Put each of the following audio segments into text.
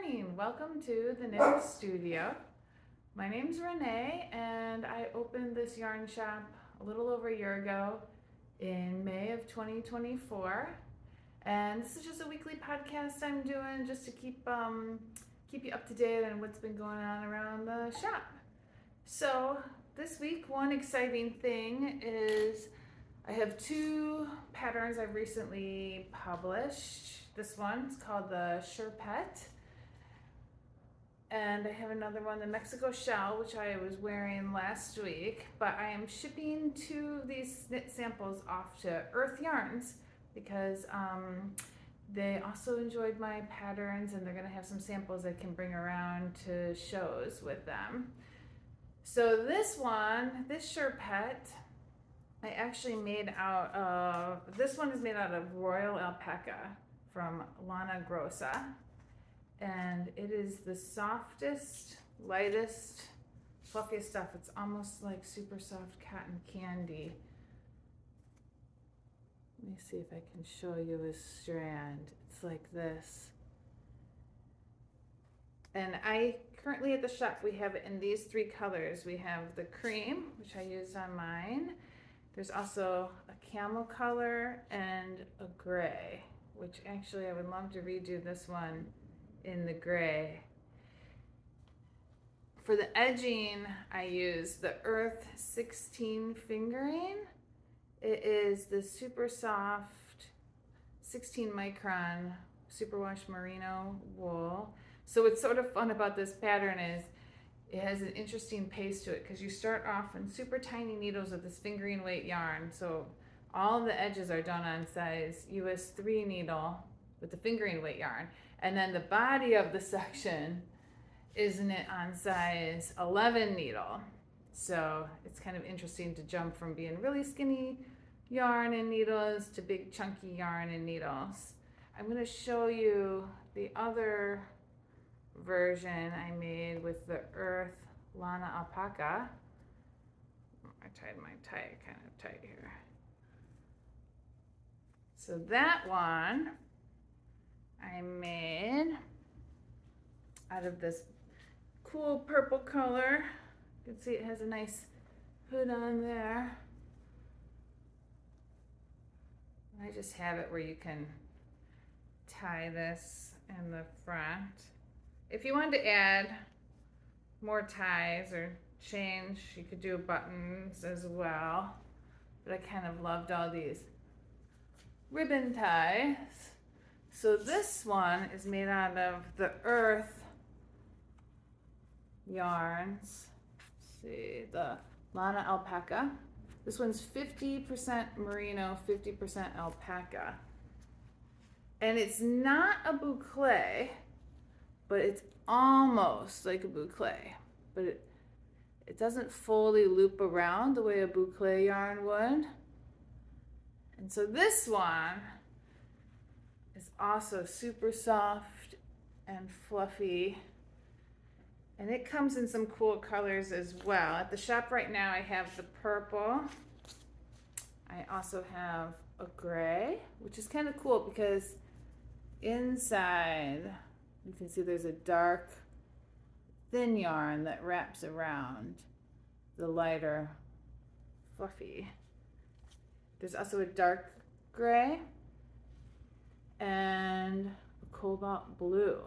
morning. Welcome to the Knit Studio. My name's Renee and I opened this yarn shop a little over a year ago in May of 2024. And this is just a weekly podcast I'm doing just to keep you up to date on what's been going on around the shop. So this week, one exciting thing is I have two patterns I've recently published. This one's called the Sherpette, and I have another one, the Mexico Shell, which I was wearing last week, but I am shipping two of these knit samples off to Earth Yarns because they also enjoyed my patterns and they're going to have some samples I can bring around to shows with them. So this one, this Sherpette, I actually made out of, this one is made out of royal alpaca from Lana Grossa. And it is the softest, lightest, fluffiest stuff. It's almost like super soft cotton candy. Let me see if I can show you a strand. It's like this. And I currently at the shop, we have it in these three colors. We have the cream, which I used on mine. There's also a camel color and a gray, which actually I would love to redo this one in the gray. For the edging, I use the Earth 16 fingering. It is the super soft 16 micron superwash merino wool. So what's sort of fun about this pattern is it has an interesting pace to it because you start off in super tiny needles with this fingering weight yarn. So all of the edges are done on size US 3 needle with the fingering weight yarn. And then the body of the section is knit on size 11 needle. So it's kind of interesting to jump from being really skinny yarn and needles to big chunky yarn and needles. I'm going to show you the other version I made with the Earth Lana Alpaca. I tied my tie kind of tight here. So that one I made out of this cool purple color. You can see it has a nice hood on there. I just have it where you can tie this in the front. If you wanted to add more ties or change, you could do buttons as well. But I kind of loved all these ribbon ties. So this one is made out of the Earth yarns. Let's see, the Lana Alpaca. This one's 50% merino, 50% alpaca. And it's not a boucle, but it's almost like a boucle. But it doesn't fully loop around the way a boucle yarn would. And so this one is also super soft and fluffy. And it comes in some cool colors as well. At the shop right now, I have the purple. I also have a gray, which is kind of cool because inside, you can see there's a dark, thin yarn that wraps around the lighter, fluffy. There's also a dark gray and a cobalt blue.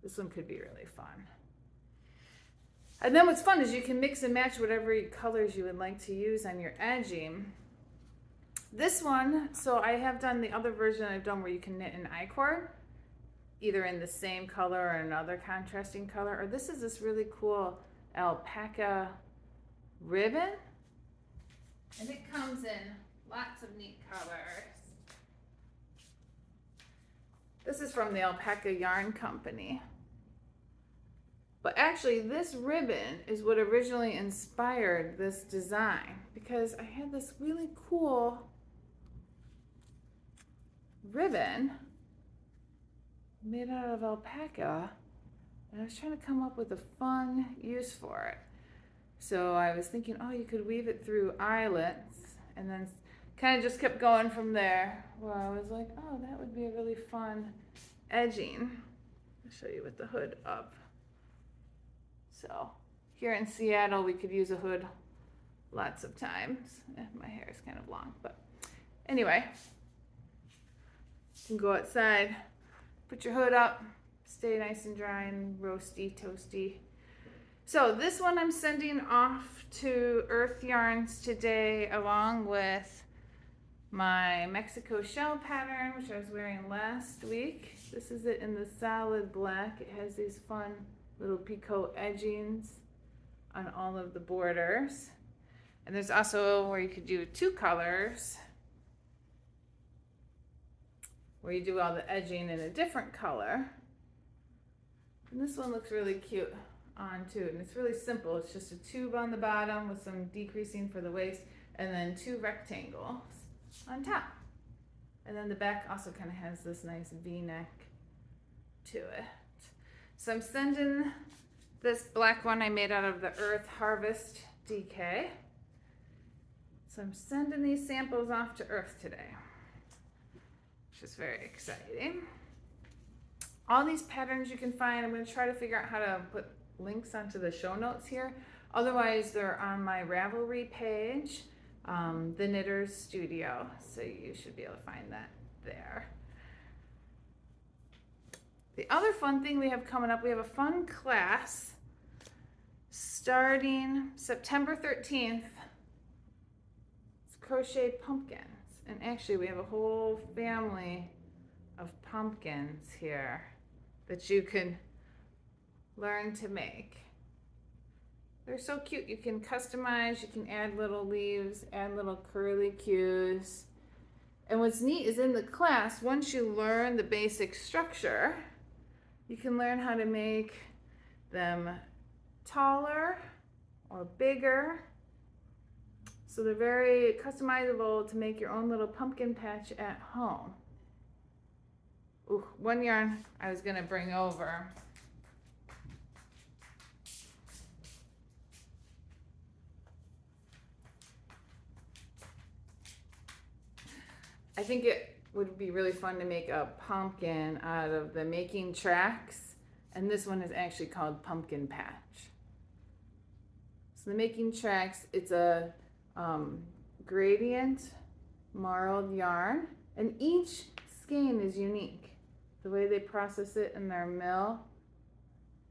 This one could be really fun. And then what's fun is you can mix and match whatever colors you would like to use on your edging. This one, so I have done the other version I've done where you can knit an I-cord, either in the same color or another contrasting color, or this is this really cool alpaca ribbon. And it comes in lots of neat colors. This is from the Alpaca Yarn Company. But actually this ribbon is what originally inspired this design because I had this really cool ribbon made out of alpaca and I was trying to come up with a fun use for it. So I was thinking, oh, you could weave it through eyelets and then kind of just kept going from there. Well, I was like, oh, that would be a really fun edging. show you with the hood up. So here in Seattle, we could use a hood lots of times. My hair is kind of long, but anyway, you can go outside, put your hood up, stay nice and dry and roasty, toasty. So this one I'm sending off to Earth Yarns today, along with my Mexico shell pattern, which I was wearing last week. This is it in the solid black. It has these fun little picot edgings on all of the borders. And there's also where you could do 2 colors, where you do all the edging in a different color. And this one looks really cute on too, and it's really simple. It's just a tube on the bottom with some decreasing for the waist, and then 2 rectangles on top. And then the back also kind of has this nice V-neck to it. So I'm sending this black one I made out of the Earth Harvest DK. So I'm sending these samples off to Earth today, which is very exciting. All these patterns you can find, I'm going to try to figure out how to put links onto the show notes here. Otherwise, they're on my Ravelry page, The Knitter's Studio. So you should be able to find that there. The other fun thing we have coming up, we have a fun class starting September 13th. It's crochet pumpkins. And actually we have a whole family of pumpkins here that you can learn to make. They're so cute. You can customize, you can add little leaves, add little curly cues. And what's neat is in the class, once you learn the basic structure, you can learn how to make them taller or bigger. So they're very customizable to make your own little pumpkin patch at home. Ooh, one yarn I was gonna bring over. I think it would be really fun to make a pumpkin out of the Making Tracks, and this one is actually called Pumpkin Patch. So the Making Tracks, it's a gradient marled yarn, and each skein is unique, the way they process it in their mill.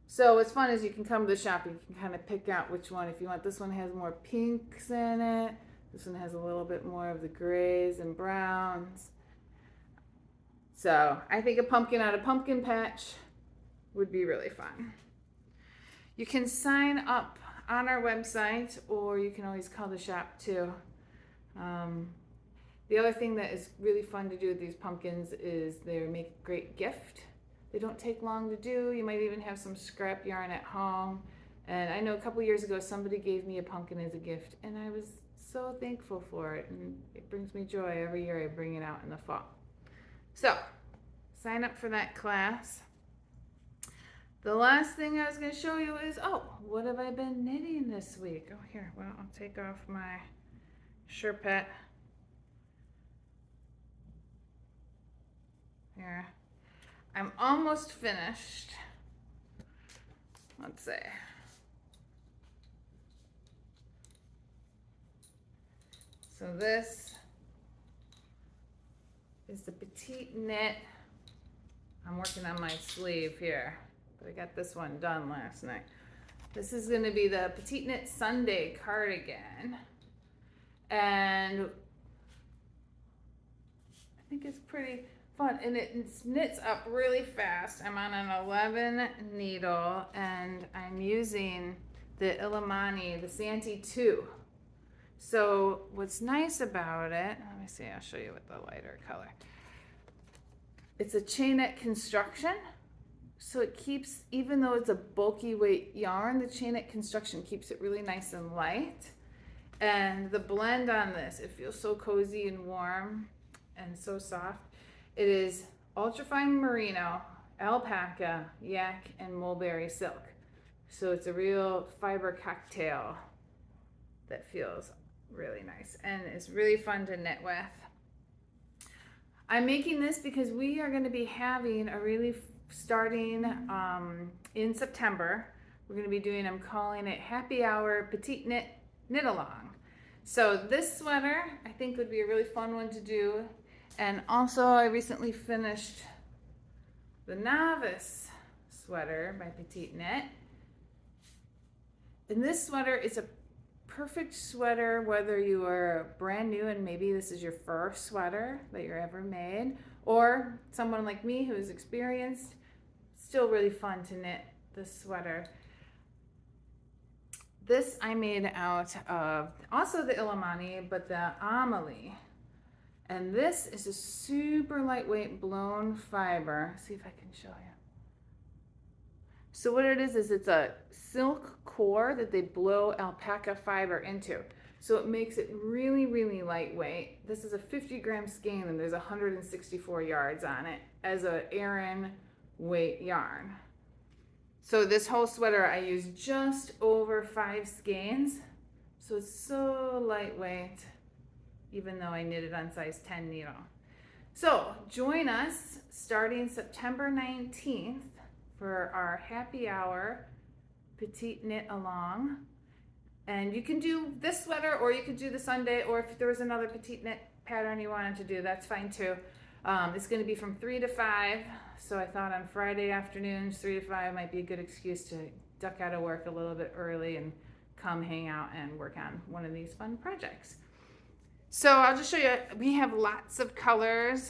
So what's fun is you can come to the shop and you can kind of pick out which one. If you want, this one has more pinks in it. This one has a little bit more of the grays and browns. So I think a pumpkin out of Pumpkin Patch would be really fun. You can sign up on our website, or you can always call the shop too. The other thing that is really fun to do with these pumpkins is they make a great gift. They don't take long to do. You might even have some scrap yarn at home. And I know a couple years ago somebody gave me a pumpkin as a gift, and I was so thankful for it, and it brings me joy every year I bring it out in the fall. So sign up for that class. The last thing I was going to show you is, what have I been knitting this week? Oh, here, well, I'll take off my Sherpette. Here. I'm almost finished. Let's see. So this is the PetiteKnit. I'm working on my sleeve here, but I got this one done last night. This is going to be the PetiteKnit Sunday cardigan, and I think it's pretty fun, and it knits up really fast. I'm on an 11 needle, and I'm using the Illimani, the Santee 2. So what's nice about it, let me see, I'll show you with the lighter color. It's a chainette construction, so it keeps, even though it's a bulky weight yarn, the chainette construction keeps it really nice and light. And the blend on this, it feels so cozy and warm and so soft. It is ultrafine merino, alpaca, yak, and mulberry silk. So it's a real fiber cocktail that feels really nice and it's really fun to knit with. I'm making this because we are going to be having a really starting in September. We're going to be doing, I'm calling it Happy Hour Petite Knit Knit Along. So this sweater I think would be a really fun one to do. And also I recently finished the Novice sweater by PetiteKnit. And this sweater is a perfect sweater whether you are brand new and maybe this is your first sweater that you're ever made, or someone like me who is experienced. Still really fun to knit this sweater. This I made out of also the Illimani, but the Amelie. And this is a super lightweight blown fiber. See if I can show you. So what it is it's a silk core that they blow alpaca fiber into. So it makes it really, really lightweight. This is a 50-gram skein and there's 164 yards on it as a Aran weight yarn. So this whole sweater I used just over 5 skeins. So it's so lightweight, even though I knit it on size 10 needle. So join us starting September 19th for our Happy Hour Petite Knit Along. And you can do this sweater or you could do the Sunday, or if there was another Petite Knit pattern you wanted to do, that's fine too. It's going to be from 3 to 5. So I thought on Friday afternoons, 3 to 5 might be a good excuse to duck out of work a little bit early and come hang out and work on one of these fun projects. So I'll just show you, we have lots of colors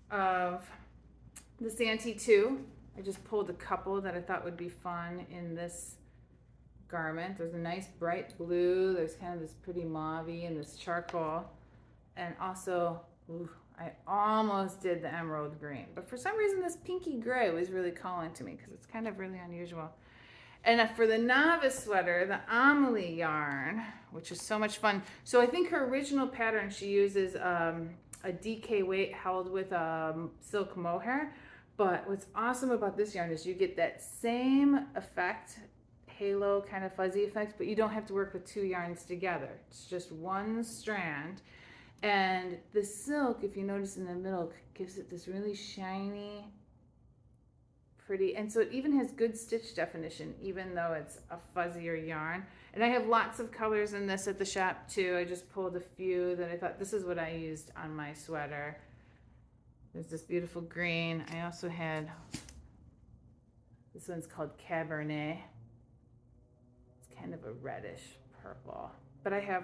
of the Santee 2. I just pulled a couple that I thought would be fun in this garment. There's a nice bright blue, there's kind of this pretty mauve-y and this charcoal, and also, ooh, I almost did the emerald green, but for some reason this pinky gray was really calling to me because it's kind of really unusual. And for the Novice sweater, the Amelie yarn, which is so much fun. So I think her original pattern, she uses a DK weight held with silk mohair. But what's awesome about this yarn is you get that same effect, halo kind of fuzzy effect, but you don't have to work with 2 yarns together. It's just one strand. And the silk, if you notice in the middle, gives it this really shiny, pretty, and so it even has good stitch definition, even though it's a fuzzier yarn. And I have lots of colors in this at the shop too. I just pulled a few that I thought this is what I used on my sweater. There's this beautiful green. I also had, this one's called Cabernet. It's kind of a reddish purple. But I have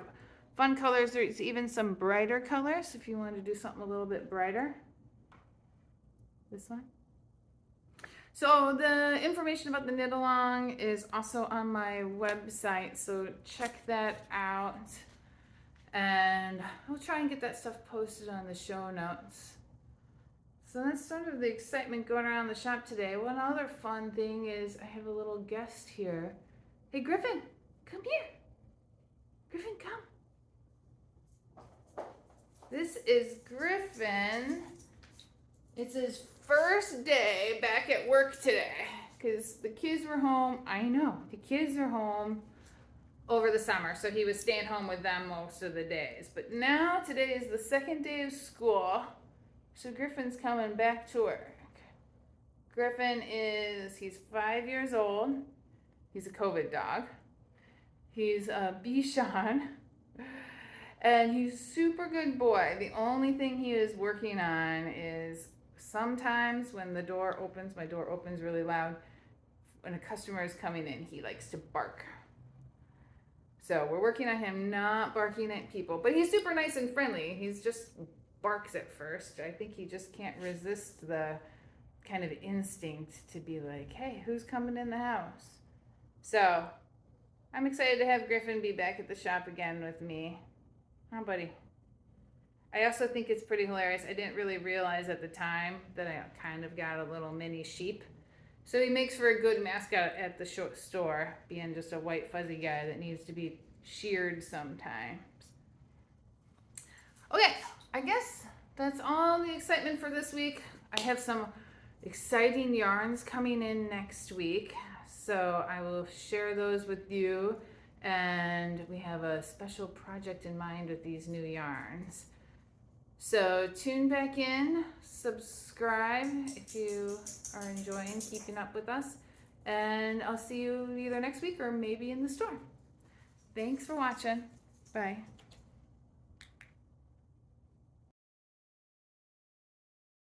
fun colors. There's even some brighter colors if you want to do something a little bit brighter. This one. So the information about the knit along is also on my website, so check that out. And I'll try and get that stuff posted on the show notes. So that's sort of the excitement going around the shop today. One other fun thing is I have a little guest here. Hey Griffin, come here. Griffin, come. This is Griffin. It's his first day back at work today because the kids were home. I know, the kids are home over the summer, so he was staying home with them most of the days. But now today is the second day of school, so Griffin's coming back to work. Griffin he's 5 years old. He's a COVID dog. He's a Bichon. And he's a super good boy. The only thing he is working on is sometimes when the door opens, my door opens really loud, when a customer is coming in, he likes to bark. So we're working on him not barking at people, but he's super nice and friendly. He's just barks at first. I think he just can't resist the kind of instinct to be like, hey, who's coming in the house? So I'm excited to have Griffin be back at the shop again with me. Huh, buddy? I also think it's pretty hilarious. I didn't really realize at the time that I kind of got a little mini sheep. So he makes for a good mascot at the store, being just a white fuzzy guy that needs to be sheared sometimes. Okay, I guess that's all the excitement for this week. I have some exciting yarns coming in next week, so I will share those with you. And we have a special project in mind with these new yarns. So tune back in, subscribe if you are enjoying keeping up with us, and I'll see you either next week or maybe in the store. Thanks for watching. Bye.